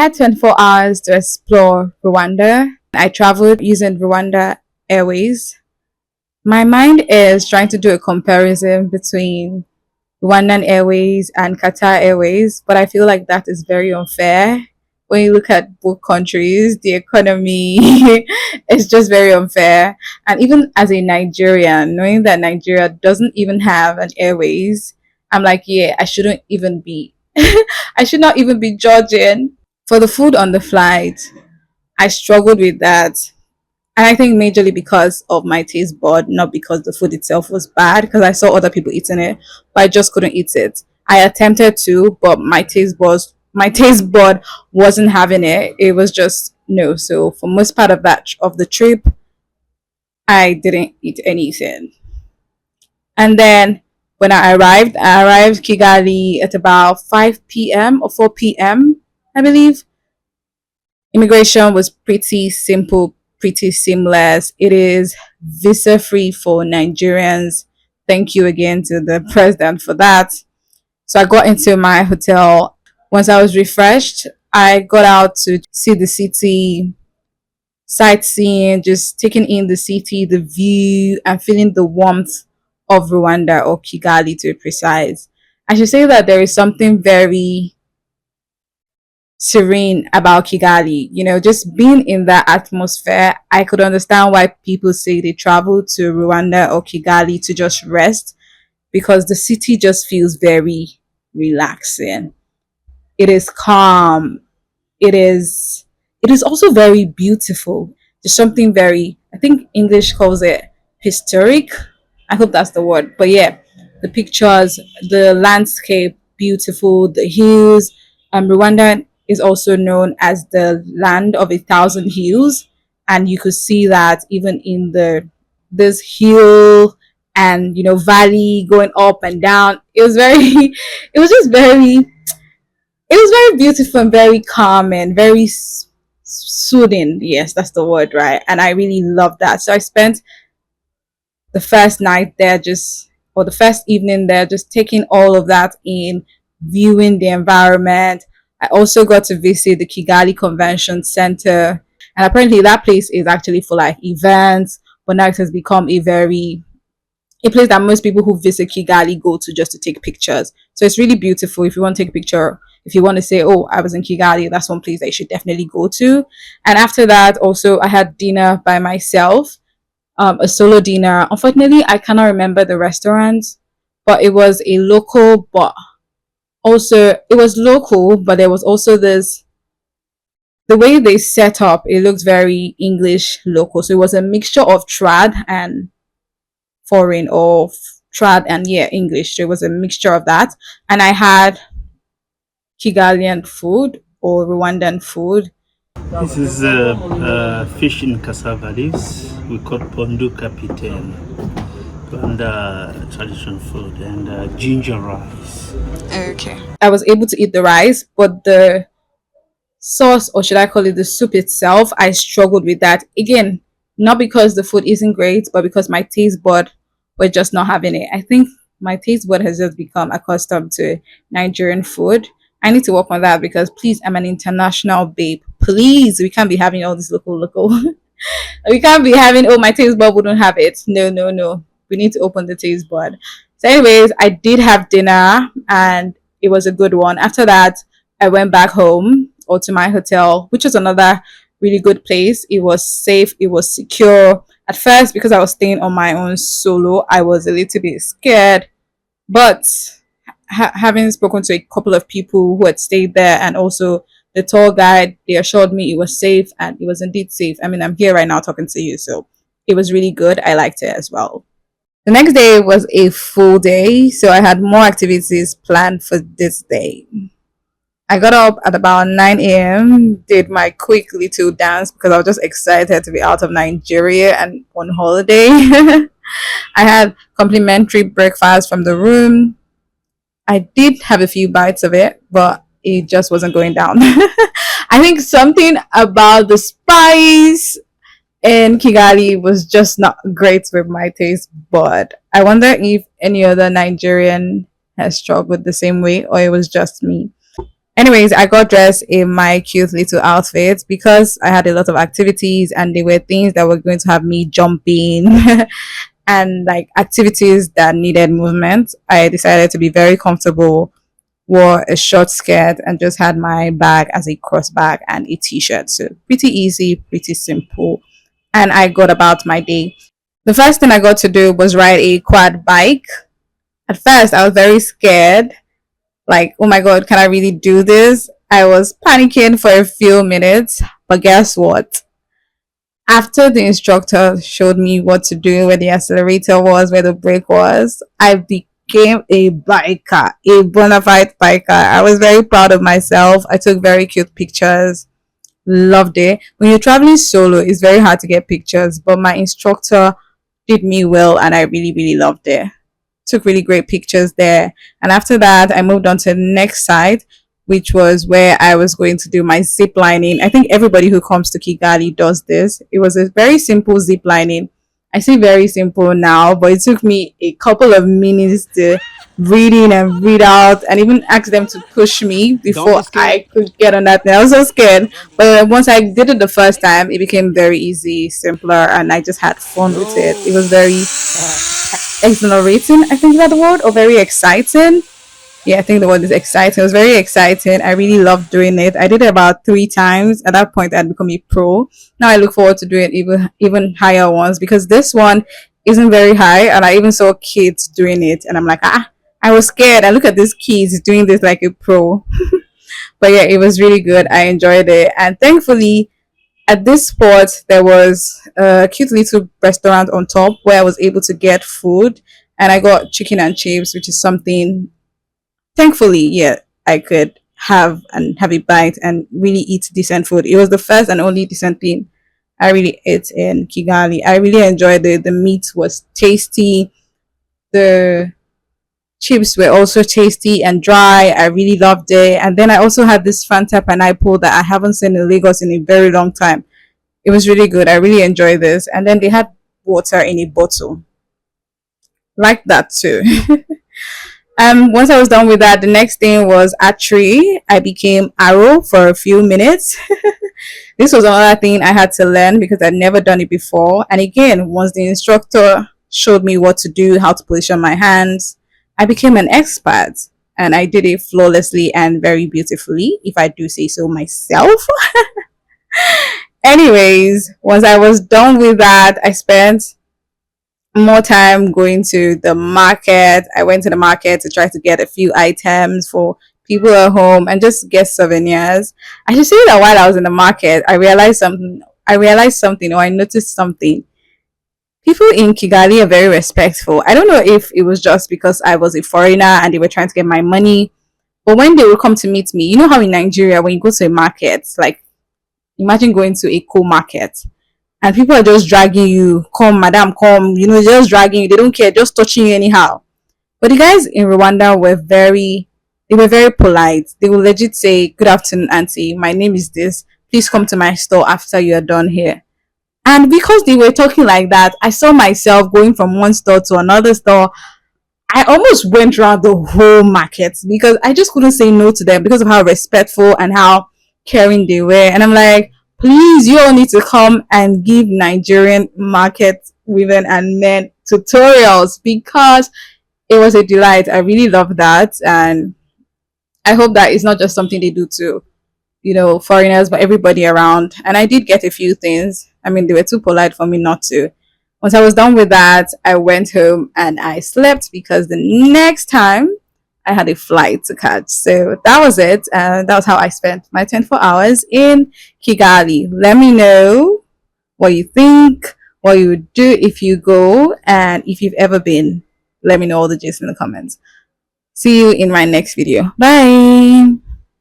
had 24 hours to explore Rwanda. I traveled using Rwanda Airways. My mind is trying to do a comparison between Rwandan Airways and Qatar Airways, but I feel like that is very unfair. When you look at both countries, the economy is just very unfair. And even as a Nigerian, knowing that Nigeria doesn't even have an airways, I'm like, yeah, I shouldn't even be, I should not even be judging. For the food on the flight, I struggled with that. And I think majorly because of my taste bud, not because the food itself was bad, because I saw other people eating it, but I just couldn't eat it. I attempted to, but my taste bud wasn't having it. It was just no. So for most part of that of the trip, I didn't eat anything. And then when I arrived Kigali at about 5 p.m. or 4 p.m. I believe. Immigration was pretty simple, pretty seamless. It is visa free for Nigerians. Thank you again to the president for that. So I got into my hotel. Once I was refreshed, I got out to see the city, sightseeing, just taking in the city, the view, and feeling the warmth of Rwanda, or Kigali to be precise. I should say that there is something very serene about Kigali. Just being in that atmosphere, I could understand why people say they travel to Rwanda or Kigali to just rest, because the city just feels very relaxing. It is calm. It is also very beautiful. There's something very, I think English calls it historic. I hope that's the word. But yeah, the pictures, the landscape, beautiful, the hills. Rwanda is also known as the land of 1,000 hills, and you could see that even in the this hill and valley going up and down. It was very, it was just very, it was very beautiful and very calm and very soothing. Yes, that's the word, right? And I really loved that. So I spent the first night there, or the first evening there, just taking all of that in, viewing the environment. I also got to visit the Kigali Convention Center, and apparently that place is actually for like events, but now it has become a place that most people who visit Kigali go to just to take pictures. So it's really beautiful. If you want to take a picture, if you want to say, oh, I was in Kigali, that's one place that you should definitely go to. And after that, also, I had dinner by myself, a solo dinner. Unfortunately, I cannot remember the restaurant, but it was a local, but also, it was local, but there was also this, the way they set up, it looked very English local. So it was a mixture of trad and foreign, or trad and, yeah, English. So it was a mixture of that. And I had Kigalian food, or Rwandan food. This is fish in cassava leaves. We call pondu capitaine, and traditional food, and ginger rice. Okay. I was able to eat the rice, but the sauce, or should I call it the soup itself, I struggled with that. Again, not because the food isn't great, but because my taste bud were just not having it. I think my taste bud has just become accustomed to Nigerian food. I need to work on that, because please, I'm an international babe. Please, we can't be having all this local. We can't be having, oh, my taste bud wouldn't have it. No, no, no. We need to open the taste bud. So, anyways, I did have dinner, and it was a good one. After that, I went back home, or to my hotel, which was another really good place. It was safe, it was secure. At first, because I was staying on my own solo, I was a little bit scared, but having spoken to a couple of people who had stayed there, and also the tour guide, they assured me it was safe, and it was indeed safe. I mean, I'm here right now talking to you, so it was really good. I liked it as well. The next day was a full day, so I had more activities planned for this day. I got up at about 9 a.m., did my quick little dance because I was just excited to be out of Nigeria and on holiday. I had complimentary breakfast from the room. I did have a few bites of it, but it just wasn't going down. I think something about the spice in Kigali was just not great with my taste, but I wonder if any other Nigerian has struggled the same way, or it was just me. Anyways, I got dressed in my cute little outfit because I had a lot of activities and they were things that were going to have me jumping and like activities that needed movement. I decided to be very comfortable, wore a short skirt, and just had my bag as a cross bag and a t-shirt. So pretty easy, pretty simple. And I got about my day. The first thing I got to do was ride a quad bike. At first, I was very scared. Like, oh my God, can I really do this? I was panicking for a few minutes, but guess what? After the instructor showed me what to do, where the accelerator was, where the brake was, I became a biker, a bona fide biker. I was very proud of myself. I took very cute pictures. Loved it. When you're traveling solo, it's very hard to get pictures, but my instructor did me well and I really, really loved it. Took really great pictures there. And after that, I moved on to the next site, which was where I was going to do my zip lining. I think everybody who comes to Kigali does this. It was a very simple zip lining. I say very simple now, but it took me a couple of minutes to read in and read out and even ask them to push me before I could get on that thing. I was so scared. But once I did it the first time, it became very easy, simpler, and I just had fun with it. It was very exhilarating, I think is that the word, or very exciting. Yeah, I think the word is exciting. It was very exciting. I really loved doing it. I did it about 3 times. At that point, I'd become a pro. Now I look forward to doing even higher ones because this one isn't very high, and I even saw kids doing it, and I'm like, I was scared. I look at these kids doing this like a pro. But yeah, it was really good. I enjoyed it, and thankfully, at this spot there was a cute little restaurant on top where I was able to get food, and I got chicken and chips, which is something thankfully, yeah, I could have a bite and really eat decent food. It was the first and only decent thing I really ate in Kigali. I really enjoyed it. The meat was tasty. The chips were also tasty and dry. I really loved it. And then I also had this Fanta pineapple that I haven't seen in Lagos in a very long time. It was really good. I really enjoyed this. And then they had water in a bottle. Like that too. Once I was done with that, the next thing was archery. I became arrow for a few minutes. This was another thing I had to learn because I'd never done it before. And again, once the instructor showed me what to do, how to position my hands, I became an expert. And I did it flawlessly and very beautifully, if I do say so myself. Anyways, once I was done with that, I spent more time going to the market. I went to the market to try to get a few items for people at home and just get souvenirs. I should say that while I was in the market, I realized something. Or I noticed something. People in Kigali are very respectful. I don't know if it was just because I was a foreigner and they were trying to get my money, but when they would come to meet me, you know how in Nigeria, when you go to a market, like imagine going to a cool market and people are just dragging you, come, madam, come, just dragging you. They don't care, just touching you anyhow. But the guys in Rwanda they were very polite. They will legit say, "Good afternoon, auntie. My name is this. Please come to my store after you are done here." And because they were talking like that, I saw myself going from one store to another store. I almost went around the whole market because I just couldn't say no to them because of how respectful and how caring they were. And I'm like, please, you all need to come and give Nigerian market women and men tutorials because it was a delight. I really love that. And I hope that it's not just something they do to, foreigners, but everybody around. And I did get a few things. I mean, they were too polite for me not to. Once I was done with that, I went home and I slept because the next time I had a flight to catch. So that was it. And that was how I spent my 24 hours in Kigali. Let me know what you think, what you would do if you go, and if you've ever been. Let me know all the gist in the comments. See you in my next video. Bye.